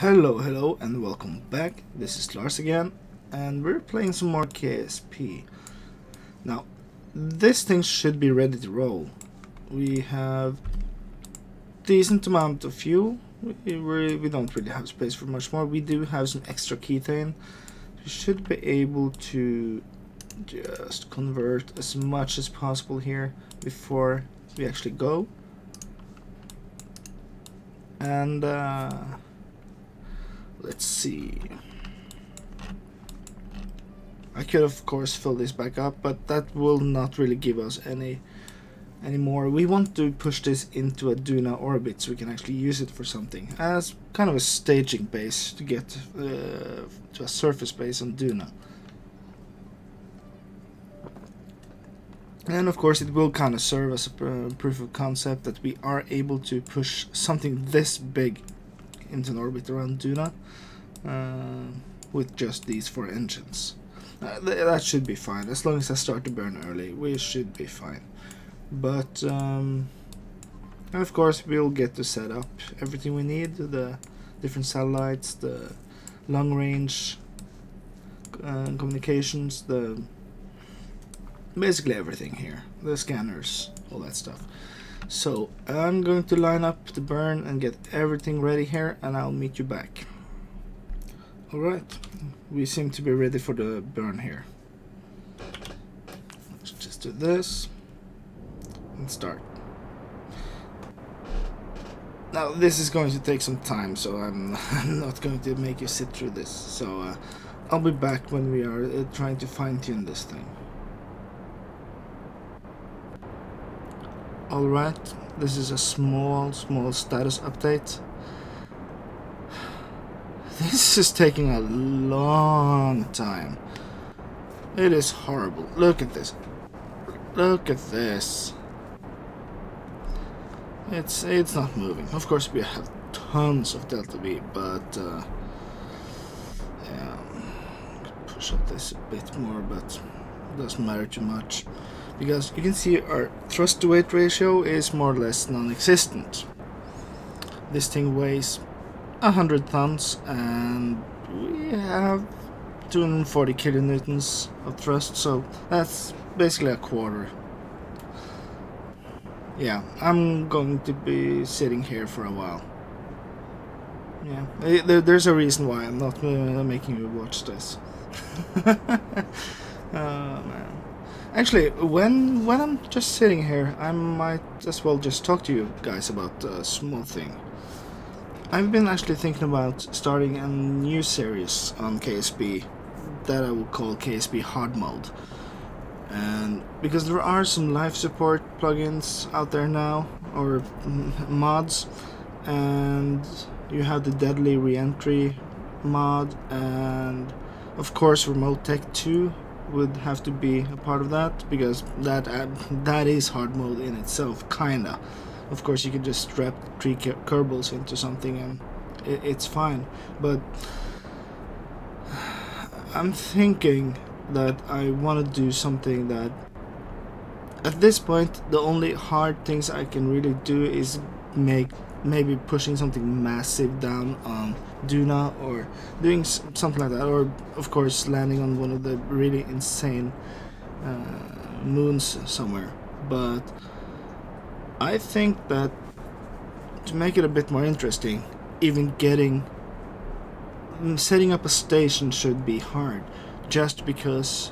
Hello, and welcome back. This is Lars again, and we're playing some more KSP. Now, this thing should be ready to roll. We have decent amount of fuel. We don't really have space for much more. We do have some extra kethane. We should be able to just convert as much as possible here before we actually go. And let's see. I could of course fill this back up, but that will not really give us any more. We want to push this into a Duna orbit so we can actually use it for something as kind of a staging base to get to a surface base on Duna. And of course it will kind of serve as a proof of concept that we are able to push something this big into an orbit around Duna with just these 4 engines. That should be fine. As long as I start to burn early, we should be fine. But and of course we'll get to set up everything we need, the different satellites, the long range communications, basically everything here, the scanners, all that stuff. So I'm going to line up the burn and get everything ready here, and I'll meet you back. Alright, we seem to be ready for the burn here. Let's just do this and start. Now this is going to take some time, so I'm not going to make you sit through this. So I'll be back when we are trying to fine-tune this thing. Alright, this is a small status update. This is taking a long time. It is horrible. Look at this. Look at this. It's not moving. Of course we have tons of delta V, but yeah, push up this a bit more, but it doesn't matter too much. Because you can see our thrust to weight ratio is more or less non-existent. This thing weighs 100 tons and we have 240 kilonewtons of thrust, so that's basically a quarter. Yeah, I'm going to be sitting here for a while. Yeah, there's a reason why I'm not making you watch this. Oh man. Actually, when I'm just sitting here, I might as well just talk to you guys about a small thing. I've been actually thinking about starting a new series on KSP that I will call KSP Hard Mode. And because there are some life support plugins out there now, or mods, and you have the Deadly Reentry mod, and of course Remote Tech 2 would have to be a part of that, because that is hard mode in itself, kinda. Of course you can just strap 3 Kerbals into something and it's fine, but I'm thinking that I want to do something that at this point the only hard things I can really do is maybe pushing something massive down on Duna, or doing something like that, or of course landing on one of the really insane moons somewhere. But I think that to make it a bit more interesting, even setting up a station should be hard, just because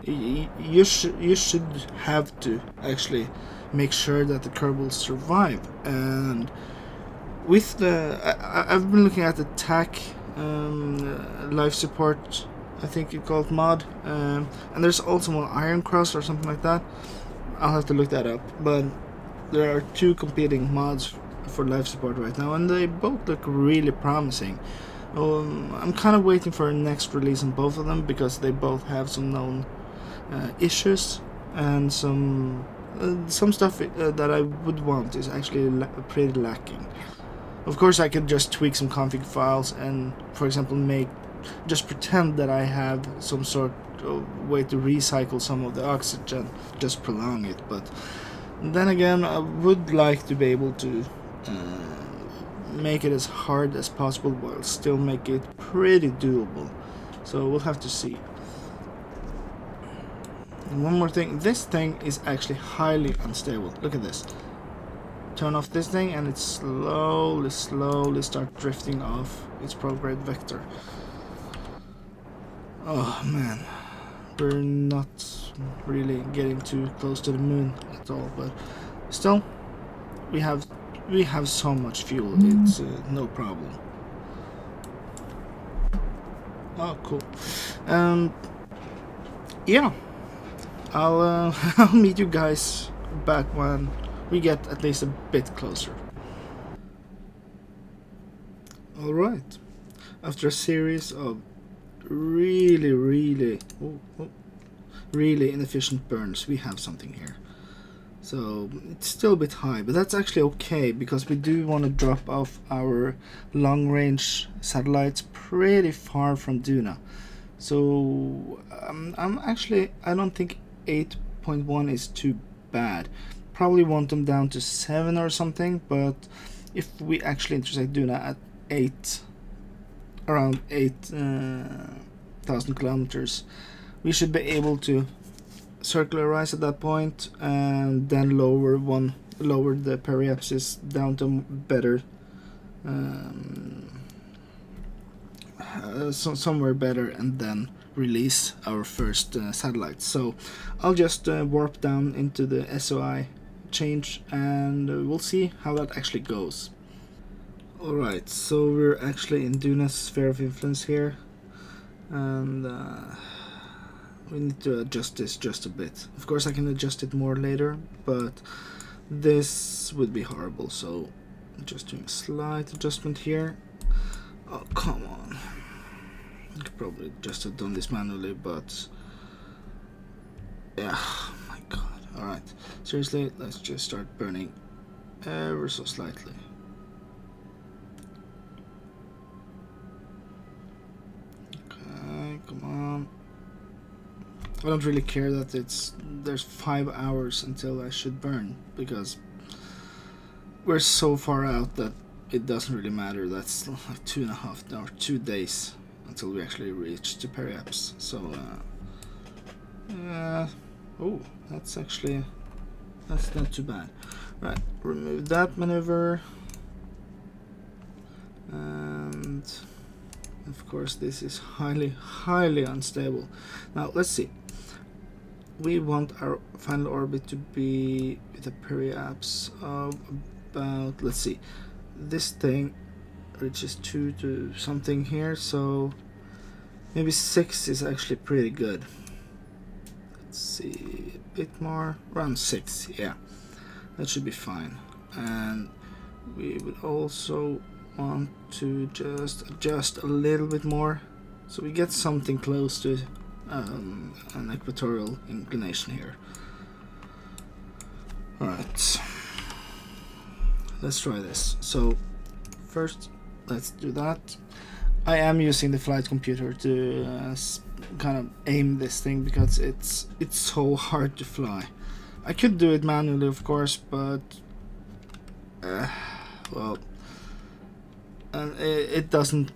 you should have to actually make sure that the Kerbals survive. And with I've been looking at the TAC life support, I think it's called mod, and there's also one Iron Cross or something like that. I'll have to look that up, but there are 2 competing mods for life support right now, and they both look really promising. I'm kind of waiting for a next release on both of them, because they both have some known issues, and some stuff that I would want is actually pretty lacking. Of course I could just tweak some config files and, for example, just pretend that I have some sort of way to recycle some of the oxygen, just prolong it. But then again, I would like to be able to make it as hard as possible while still make it pretty doable. So we'll have to see. And one more thing, this thing is actually highly unstable. Look at this. Turn off this thing and it slowly start drifting off its prograde vector. Oh man, we're not really getting too close to the moon at all, but still we have so much fuel, it's no problem. Oh cool. Yeah, I'll I'll meet you guys back when we get at least a bit closer. Alright, after a series of really inefficient burns, we have something here. So it's still a bit high, but that's actually okay because we do want to drop off our long-range satellites pretty far from Duna. So I don't think 8.1 is too bad. Probably want them down to 7 or something, but if we actually intersect Duna at around 8,000 kilometers, we should be able to circularize at that point and then lower the periapsis down to better somewhere better, and then release our first satellites. So I'll just warp down into the SOI change and we'll see how that actually goes. Alright, so we're actually in Duna's sphere of influence here, and we need to adjust this just a bit. Of course I can adjust it more later, but this would be horrible, so I'm just doing a slight adjustment here. Oh come on, I could probably just have done this manually, but yeah, oh my god. Alright, seriously, let's just start burning ever so slightly. Come on. I don't really care that there's 5 hours until I should burn, because we're so far out that it doesn't really matter. That's like 2.5 or 2 days until we actually reach the periaps. So oh, that's not too bad. Right, remove that maneuver, and of course this is highly unstable. Now let's see, we want our final orbit to be with a periaps of about, let's see, this thing reaches 2 to something here, so maybe 6 is actually pretty good. Let's see, a bit more, around 6, yeah, that should be fine. And we would also want to just adjust a little bit more so we get something close to an equatorial inclination here. Alright, let's try this. So first let's do that. I am using the flight computer to kind of aim this thing because it's so hard to fly. I could do it manually, of course, but well, it doesn't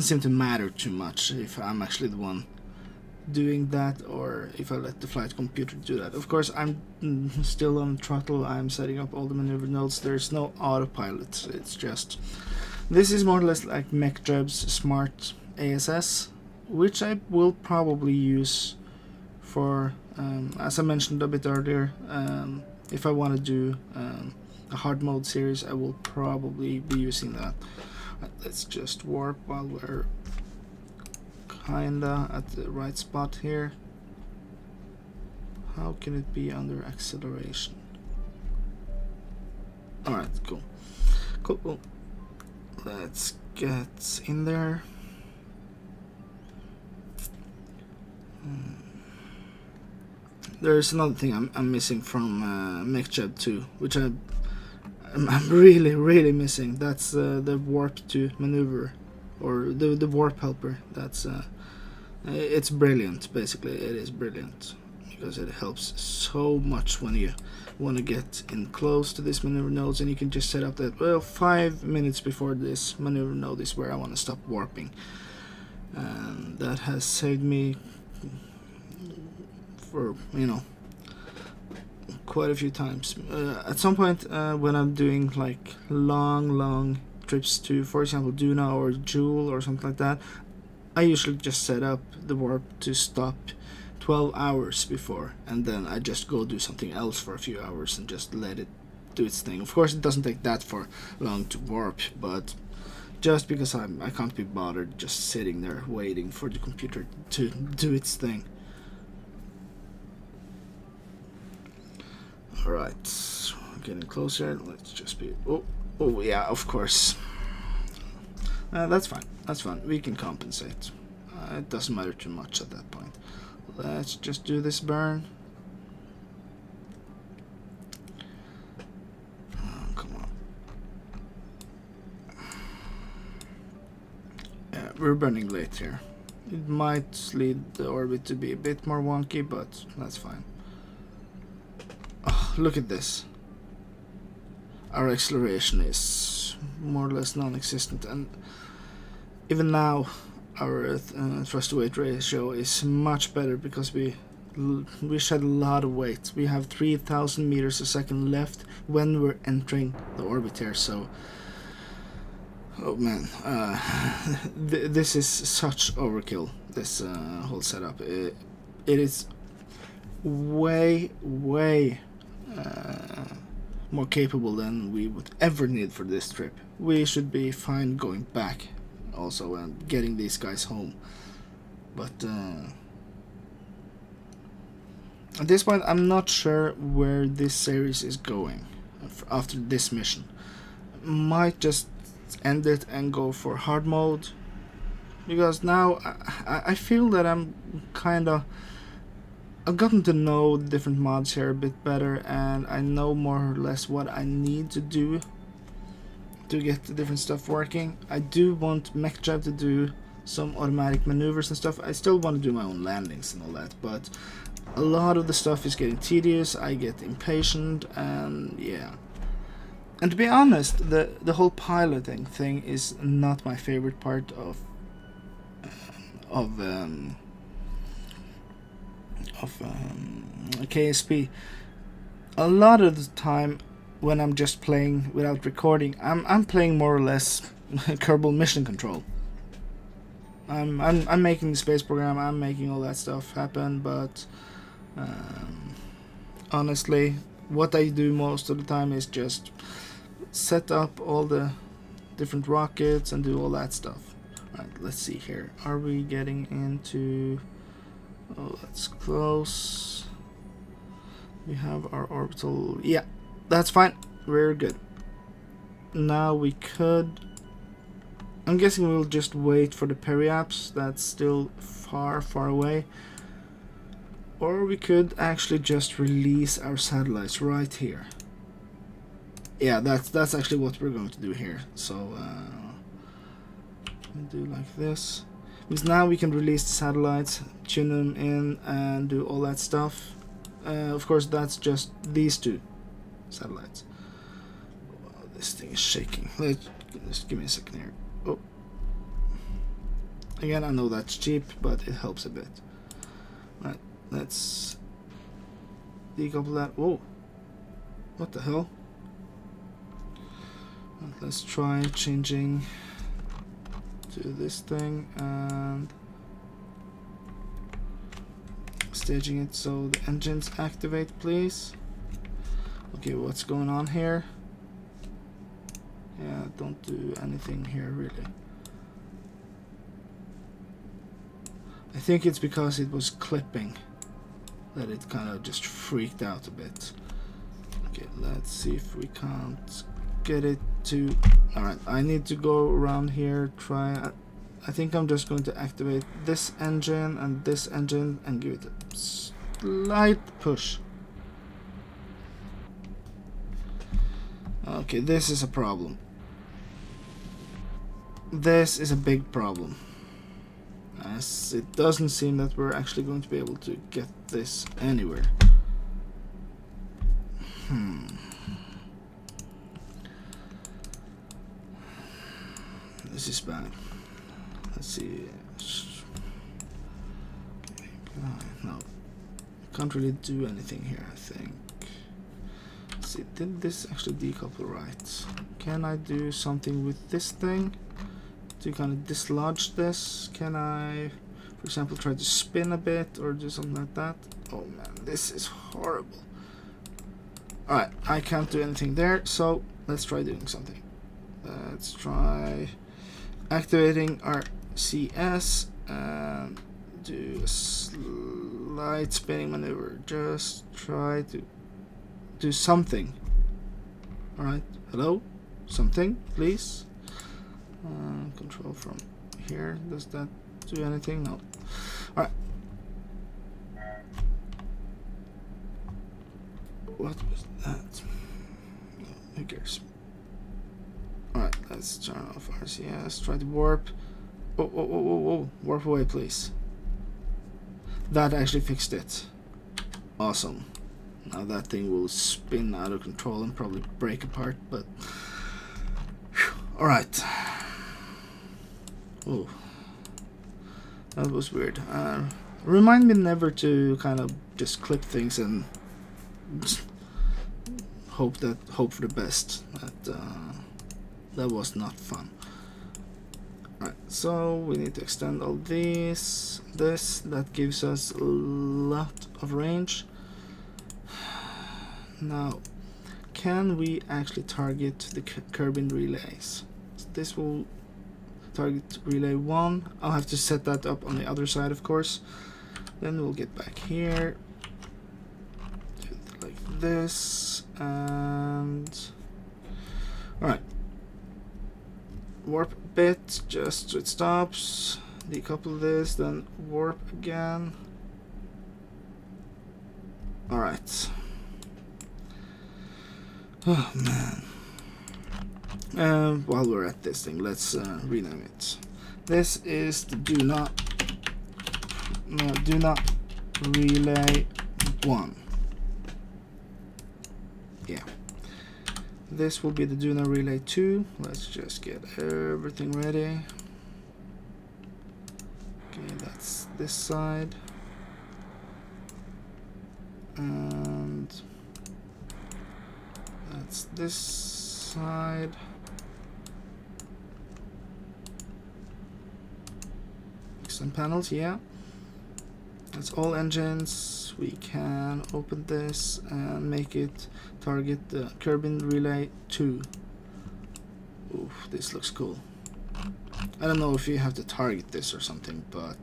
seem to matter too much if I'm actually the one doing that or if I let the flight computer do that. Of course, I'm still on throttle. I'm setting up all the maneuver nodes. There's no autopilot. It's just, this is more or less like MechJeb's smart ASS, which I will probably use for, as I mentioned a bit earlier, if I want to do a hard mode series, I will probably be using that. Right, let's just warp while we're kinda at the right spot here. How can it be under acceleration? Alright, cool. Cool. Let's get in there. There's another thing I'm missing from MechJeb 2, which I'm really missing. That's the warp to maneuver, or the warp helper. That's it's brilliant. Basically, it is brilliant. Let me because it helps so much when you want to get in close to this maneuver nodes, and you can just set up that, well, 5 minutes before this maneuver node is where I want to stop warping, and that has saved me for, you know, quite a few times. At some point when I'm doing like long trips to, for example, Duna or Joule or something like that, I usually just set up the warp to stop 12 hours before, and then I just go do something else for a few hours and just let it do its thing. Of course, it doesn't take that for long to warp, but just because I can't be bothered just sitting there waiting for the computer to do its thing. Alright, getting closer. Let's just be... Oh yeah, of course. That's fine. That's fine. We can compensate. It doesn't matter too much at that point. Let's just do this burn. Oh, come on. Yeah, we're burning late here. It might lead the orbit to be a bit more wonky, but that's fine. Oh, look at this. Our acceleration is more or less non-existent, and even now our thrust to weight ratio is much better because we shed a lot of weight. We have 3,000 meters a second left when we're entering the orbit here, so oh man, this is such overkill, this whole setup. It is way more capable than we would ever need for this trip. We should be fine going back also and getting these guys home, but at this point I'm not sure where this series is going after this mission. Might just end it and go for hard mode, because now I feel that I've gotten to know the different mods here a bit better, and I know more or less what I need to do to get the different stuff working. I do want MechJab to do some automatic maneuvers and stuff. I still want to do my own landings and all that, but a lot of the stuff is getting tedious. I get impatient, and yeah. And to be honest, the whole piloting thing is not my favorite part of KSP. A lot of the time when I'm just playing without recording, I'm playing more or less Kerbal mission control. I'm making the space program, I'm making all that stuff happen, but honestly, what I do most of the time is just set up all the different rockets and do all that stuff. Right, let's see here. Are we getting into... Oh, that's close. We have our orbital... Yeah, that's fine. We're good. Now we could... I'm guessing we'll just wait for the periaps. That's still far away. Or we could actually just release our satellites right here. Yeah, that's actually what we're going to do here. So, do like this. Because now we can release the satellites, tune them in, and do all that stuff. Of course, that's just these two satellites. Wow, this thing is shaking. Just give me a second here. Oh. Again, I know that's cheap, but it helps a bit. Right, let's decouple that. Whoa. What the hell? Right, let's try changing to this thing and staging it so the engines activate, please. Okay, what's going on here? Yeah, don't do anything here really. I think it's because it was clipping that it kind of just freaked out a bit. Okay, let's see if we can't get it to... Alright, I need to go around here, try... I think I'm just going to activate this engine and this engine and give it a slight push. Okay, this is a problem. This is a big problem, as it doesn't seem that we're actually going to be able to get this anywhere. This is bad. Let's see. No, can't really do anything here, I think. Let's see, did this actually decouple right? Can I do something with this thing to kind of dislodge this? Can I, for example, try to spin a bit or do something like that? Oh man, this is horrible. Alright, I can't do anything there, so let's try doing something. Let's try activating our CS and do a slight spinning maneuver. Just try to do something. Alright, hello? Something, please? Control from here. Does that do anything? No. Alright. What was that? Who cares? Alright, let's turn off RCS. Try to warp. Oh, warp away, please. That actually fixed it. Awesome. Now that thing will spin out of control and probably break apart, but... Alright. Oh. That was weird. Remind me never to kind of just clip things and hope for the best. That was not fun. Alright, so we need to extend all these. That gives us a lot of range. Now, can we actually target the carbon relays? So this will target relay 1. I'll have to set that up on the other side, of course. Then we'll get back here, do it like this, and alright. Warp a bit just so it stops. Decouple this, then warp again. Alright. Oh man. While we're at this thing, let's rename it. This is the Duna Relay 1. Yeah. This will be the Duna Relay 2. Let's just get everything ready. Okay, that's this side. And that's this side. Some panels, yeah. That's all engines. We can open this and make it target the Kerbin Relay 2. Oof, this looks cool. I don't know if you have to target this or something, but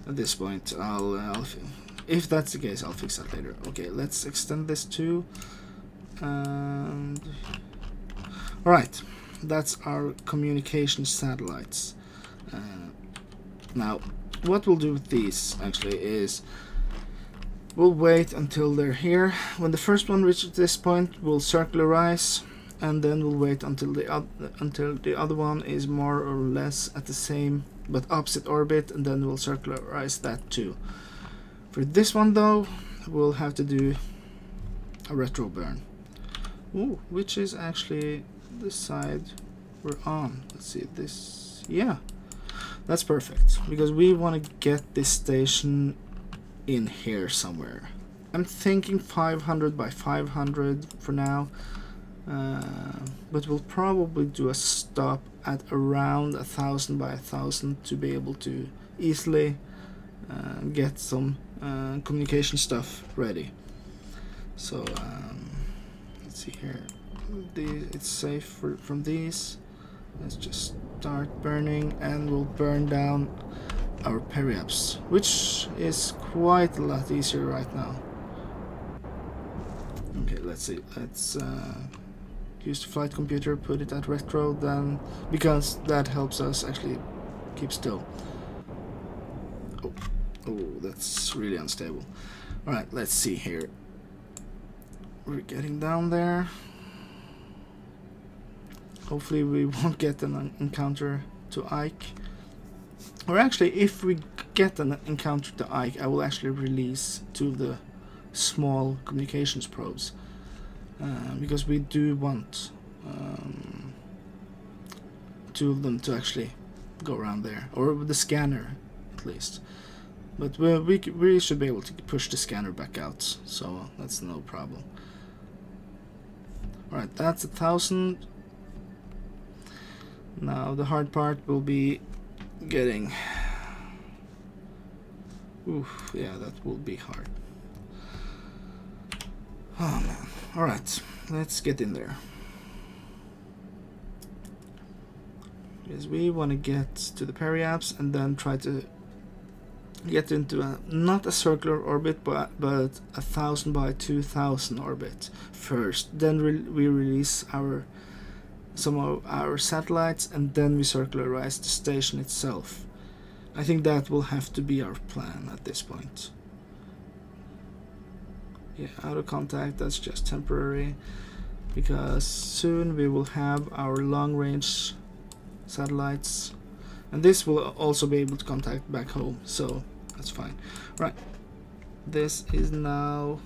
at this point, if that's the case, I'll fix that later. Okay, let's extend this too. And alright, that's our communication satellites. Now, what we'll do with these actually is we'll wait until they're here. When the first one reaches this point, we'll circularize, and then we'll wait until the other one is more or less at the same but opposite orbit, and then we'll circularize that too. For this one though, we'll have to do a retro burn. Ooh, which is actually the side we're on. Let's see this. Yeah. That's perfect, because we want to get this station in here somewhere. I'm thinking 500 by 500 for now, but we'll probably do a stop at around 1000 by 1000 to be able to easily get some communication stuff ready. So let's see here. It's safe from these. Let's just start burning, and we'll burn down our periaps, which is quite a lot easier right now. Okay, let's see. Let's use the flight computer, put it at retro, then, because that helps us actually keep still. Oh, that's really unstable. Alright, let's see here. We're getting down there. Hopefully we won't get an encounter to Ike. Or actually, if we get an encounter to Ike, I will actually release 2 of the small communications probes, because we do want 2 of them to actually go around there, or with the scanner at least. But we should be able to push the scanner back out, so that's no problem. Alright, that's 1,000. Now the hard part will be getting... Oof, yeah, that will be hard. Oh man. Alright, let's get in there. Because we want to get to the periapse and then try to get into a, not a circular orbit, but 1,000 by 2,000 orbit first. Then we release some of our satellites, and then we circularize the station itself. I think that will have to be our plan at this point. Yeah, out of contact, that's just temporary, because soon we will have our long-range satellites, and this will also be able to contact back home, so that's fine. Right, this is now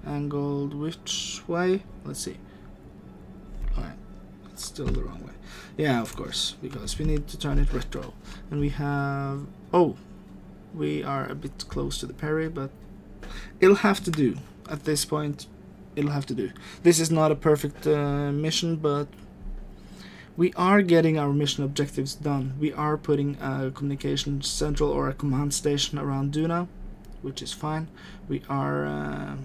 angled which way? Let's see. Alright, it's still the wrong way. Yeah, of course, because we need to turn it retro. And we have... oh, we are a bit close to the peri, but it'll have to do. At this point, it'll have to do. This is not a perfect mission, but we are getting our mission objectives done. We are putting a communication central or a command station around Duna, which is fine. We are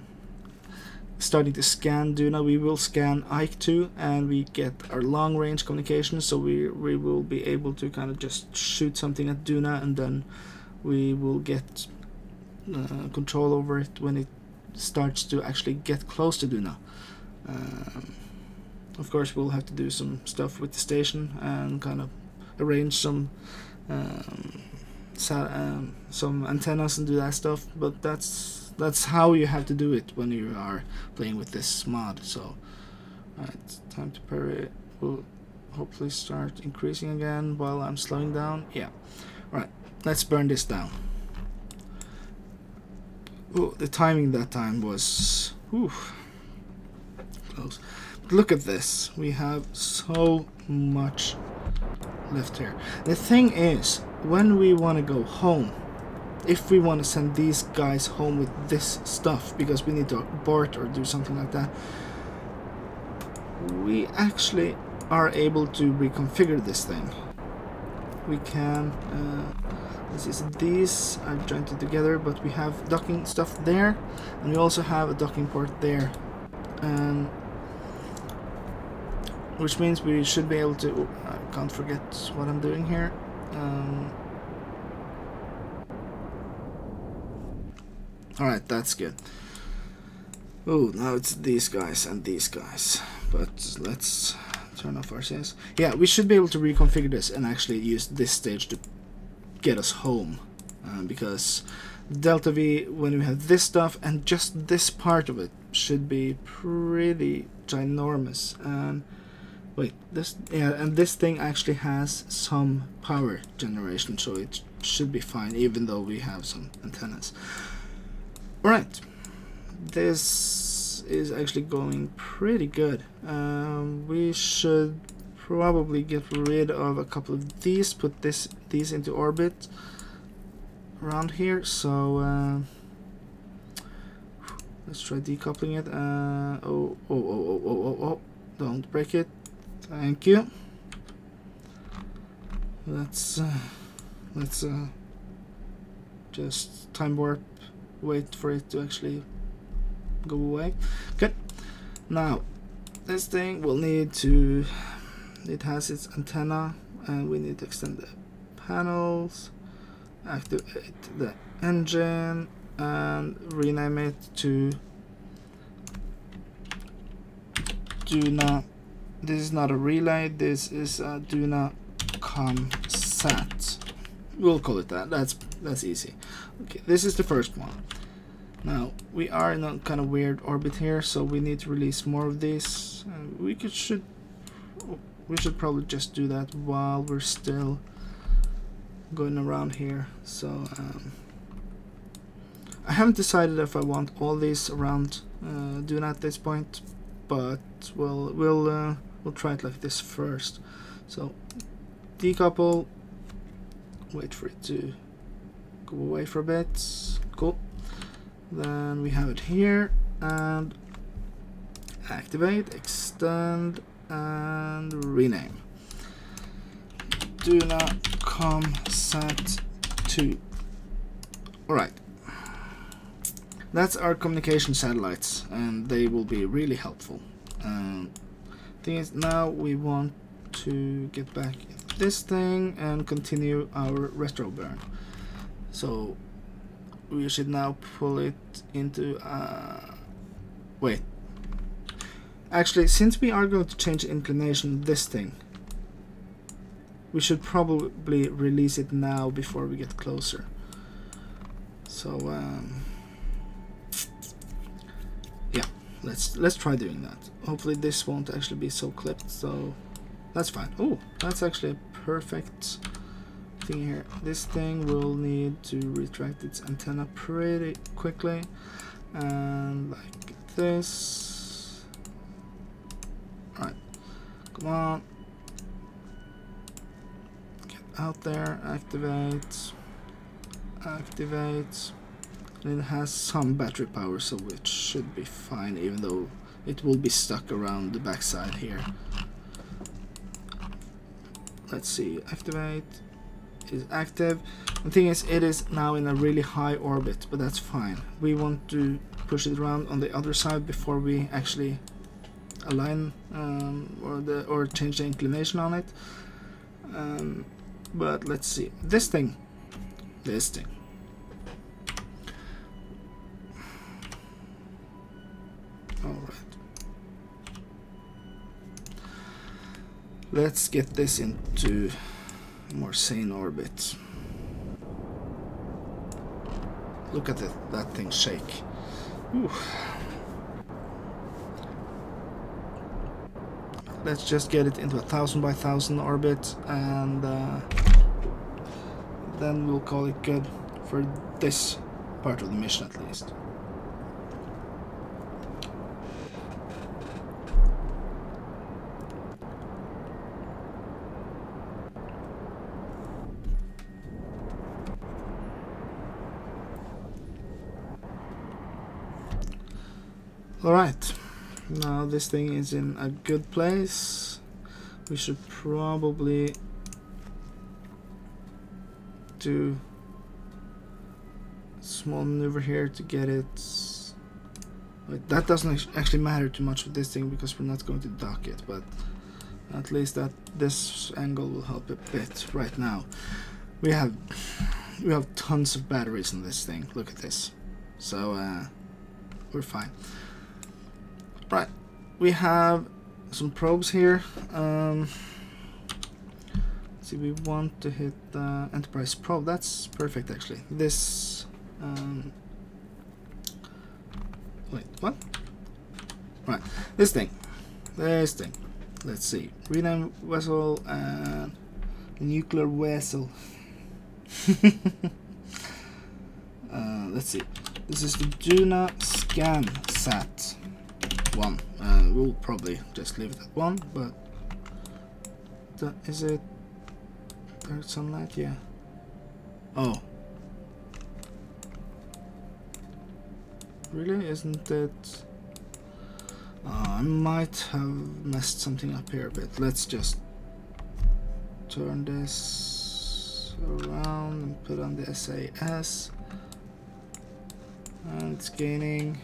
starting to scan Duna. We will scan Ike too, and we get our long-range communication, so we will be able to kind of just shoot something at Duna, and then we will get control over it when it starts to actually get close to Duna. Of course, we'll have to do some stuff with the station and kind of arrange some antennas and do that stuff, but that's how you have to do it when you are playing with this mod. So, alright, time to peri will hopefully start increasing again while I'm slowing down. Yeah, alright, let's burn this down. Oh, the timing that time was close. But look at this, we have so much left here. The thing is, when we want to go home, if we want to send these guys home with this stuff because we need to abort or do something like that, we actually are able to reconfigure this thing. We can let's see, so these are jointed together, but we have docking stuff there, and we also have a docking port there, which means we should be able to... I can't forget what I'm doing here. Alright, that's good. Oh, now it's these guys and these guys. But let's turn off RCS. Yeah, we should be able to reconfigure this and actually use this stage to get us home. Because Delta V, when we have this stuff and just this part of it, should be pretty ginormous. And wait, this, yeah, and this thing actually has some power generation, so it should be fine, even though we have some antennas. Alright, this is actually going pretty good. We should probably get rid of a couple of these, put these into orbit around here. So let's try decoupling it. Oh, don't break it. Thank you. Let's just time warp. Wait for it to actually go away. Good. Now, this thing will need to... It has its antenna, and we need to extend the panels, activate the engine, and rename it to Duna. This is not a relay. This is a Duna ComSat. We'll call it that. That's easy. Okay, this is the first one. Now we are in a kind of weird orbit here, so we need to release more of these. We should probably just do that while we're still going around here. So I haven't decided if I want all these around Duna at this point, but we'll try it like this first. So decouple, wait for it to go away for a bit. Cool. Then we have it here, and activate, extend, and rename. Duna ComSat 2. Alright. That's our communication satellites, and they will be really helpful. Thing is, now we want to get back this thing and continue our retro burn. So we should now pull it into wait. Actually, since we are going to change the inclination of this thing, we should probably release it now before we get closer. So yeah, let's try doing that. Hopefully this won't actually be so clipped, so that's fine. Oh, that's actually a perfect thing here. This thing will need to retract its antenna pretty quickly, and like this. Alright, come on, get out there, activate, and it has some battery power, so it should be fine, even though it will be stuck around the backside here. Let's see, activate is active. The thing is, it is now in a really high orbit, but that's fine. We want to push it around on the other side before we actually align or change the inclination on it. But let's see, this thing. Alright. Let's get this into a more sane orbit. Look at that thing shake. Ooh. Let's just get it into 1,000 by 1,000 orbit, and then we'll call it good for this part of the mission at least. Alright, now this thing is in a good place. We should probably do a small maneuver here to get it. Wait, that doesn't actually matter too much with this thing because we're not going to dock it, but at least that this angle will help a bit right now. We have tons of batteries in this thing. Look at this. So we're fine. Right, we have some probes here. Let's see, we want to hit the Enterprise probe. That's perfect, actually. This. Wait, what? Right, this thing. Let's see. Rename vessel and nuclear vessel. Let's see. This is the Duna scan sat 1. We'll probably just leave it at 1, but is it dark sunlight? Yeah. Oh. Really? Isn't it? I might have messed something up here a bit. Let's just turn this around and put on the SAS. And it's gaining.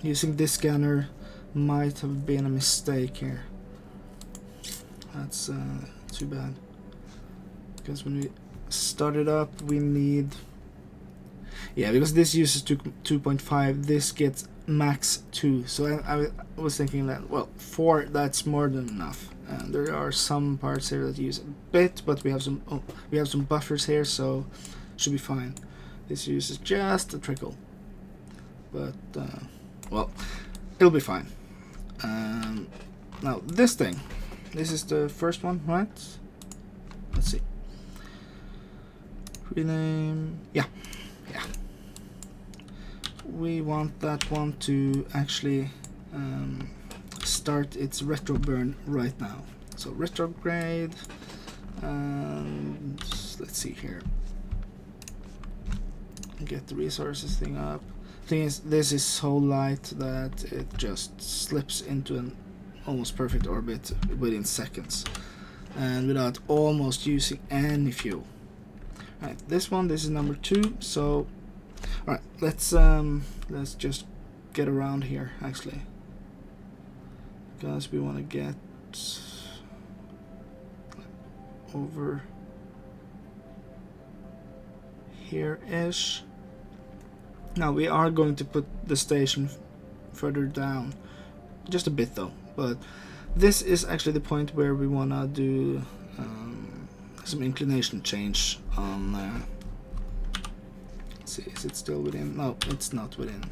Using this scanner might have been a mistake here. That's too bad. Because when we start it up, we need. Yeah, because this uses 2.5, this gets max 2. So I was thinking that, well, 4, that's more than enough. And there are some parts here that use a bit, but we have some buffers here, so should be fine. This uses just a trickle, but well, it'll be fine. Now this thing, This is the first one, right? Let's see. Rename. Yeah. We want that one to actually start its retro burn right now. So retrograde, and let's see here. Get the resources thing up. Thing is, this is so light that it just slips into an almost perfect orbit within seconds, and without almost using any fuel. Right, this is number 2. So, all right, let's just get around here actually, because we want to get over here-ish. Now we are going to put the station further down, just a bit though, but this is actually the point where we want to do some inclination change on let's see, is it still within? No, it's not within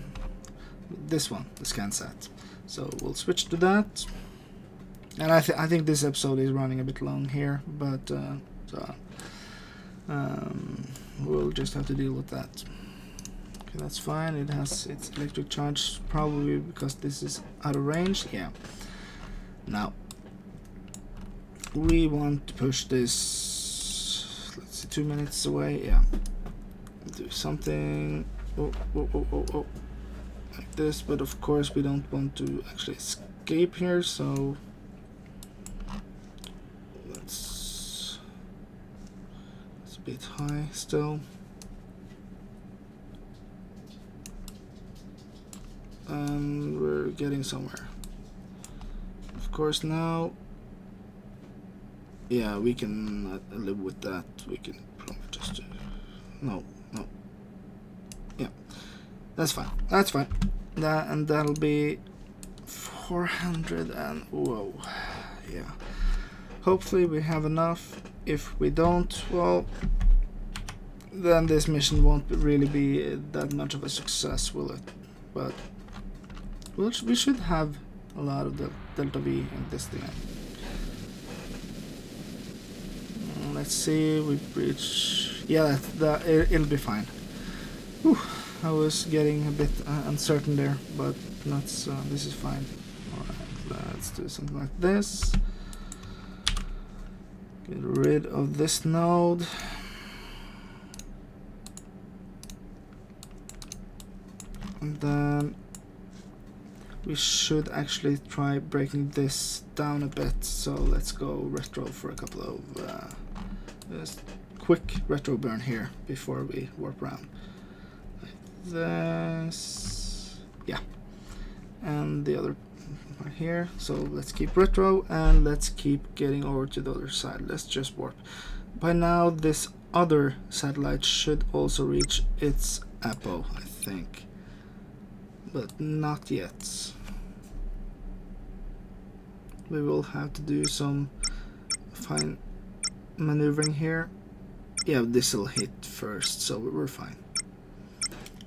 this one, the ScanSat. So we'll switch to that, and I think this episode is running a bit long here, but we'll just have to deal with that. Okay, that's fine. It has its electric charge, probably because this is out of range. Yeah. Now we want to push this. Let's see, 2 minutes away. Yeah. Do something. Oh, like this. But of course, we don't want to actually escape here. So it's a bit high still. And we're getting somewhere. Of course now, yeah, we can live with that. We can probably just do, no, yeah, that's fine. That'll be 400 and whoa, yeah. Hopefully we have enough. If we don't, well, then this mission won't really be that much of a success, will it? But we should have a lot of the Delta V in this thing. Let's see, we reach. Yeah, it'll be fine. Whew, I was getting a bit uncertain there, but this is fine. Alright, let's do something like this. Get rid of this node. And then we should actually try breaking this down a bit. So let's go retro for a couple of just quick retro burn here before we warp around. Like this, yeah, and the other right here. So let's keep retro and let's keep getting over to the other side. Let's just warp. By now, this other satellite should also reach its apo, I think. But not yet. We will have to do some fine maneuvering here. Yeah, this will hit first, so we're fine.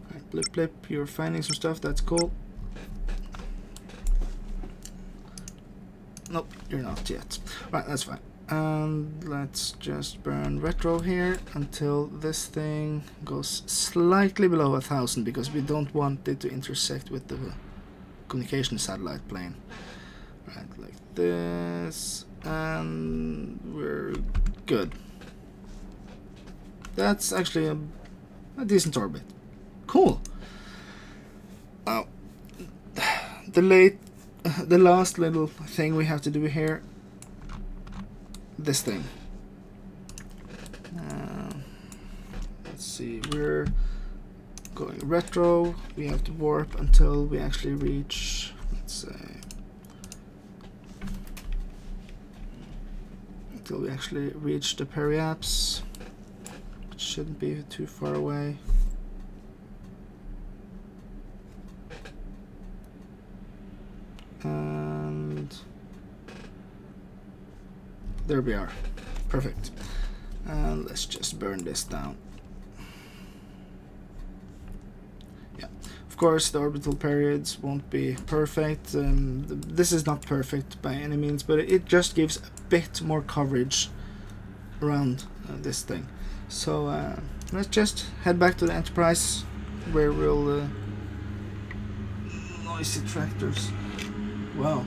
Alright, blip blip, you're finding some stuff, that's cool. Nope, you're not yet. Right, that's fine. And let's just burn retro here until this thing goes slightly below 1,000, because we don't want it to intersect with the communication satellite plane. Right, like this, and we're good. That's actually a decent orbit. Cool. Now, the last little thing we have to do here. This thing. Let's see, we're going retro. We have to warp until we actually reach, let's say, until we actually reach the periaps, which shouldn't be too far away. And there we are. Perfect. And let's just burn this down. Yeah. Of course, the orbital periods won't be perfect. This is not perfect by any means, but it just gives a bit more coverage around this thing. So let's just head back to the Enterprise, where we'll... noisy tractors. Wow.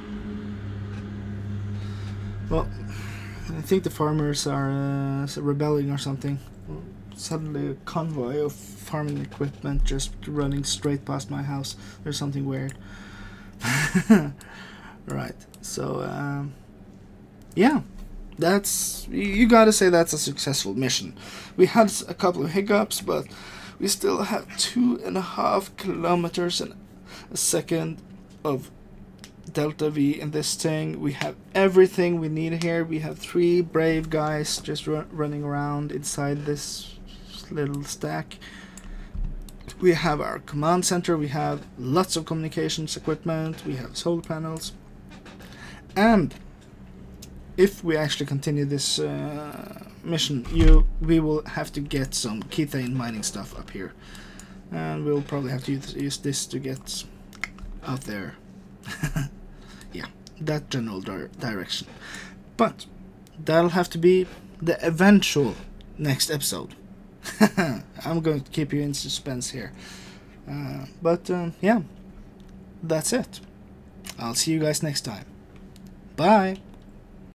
Well, I think the farmers are rebelling or something. Suddenly a convoy of farming equipment just running straight past my house. There's something weird. Right, so yeah, that's, you gotta say that's a successful mission. We had a couple of hiccups, but we still have 2.5 kilometers a second of delta V in this thing. We have everything we need here. We have 3 brave guys just running around inside this little stack. We have our command center, we have lots of communications equipment, we have solar panels, and if we actually continue this mission, we will have to get some kethane mining stuff up here, and we'll probably have to use this to get out there. Yeah, that general direction. But that'll have to be the eventual next episode. I'm going to keep you in suspense here. But yeah, that's it. I'll see you guys next time. Bye.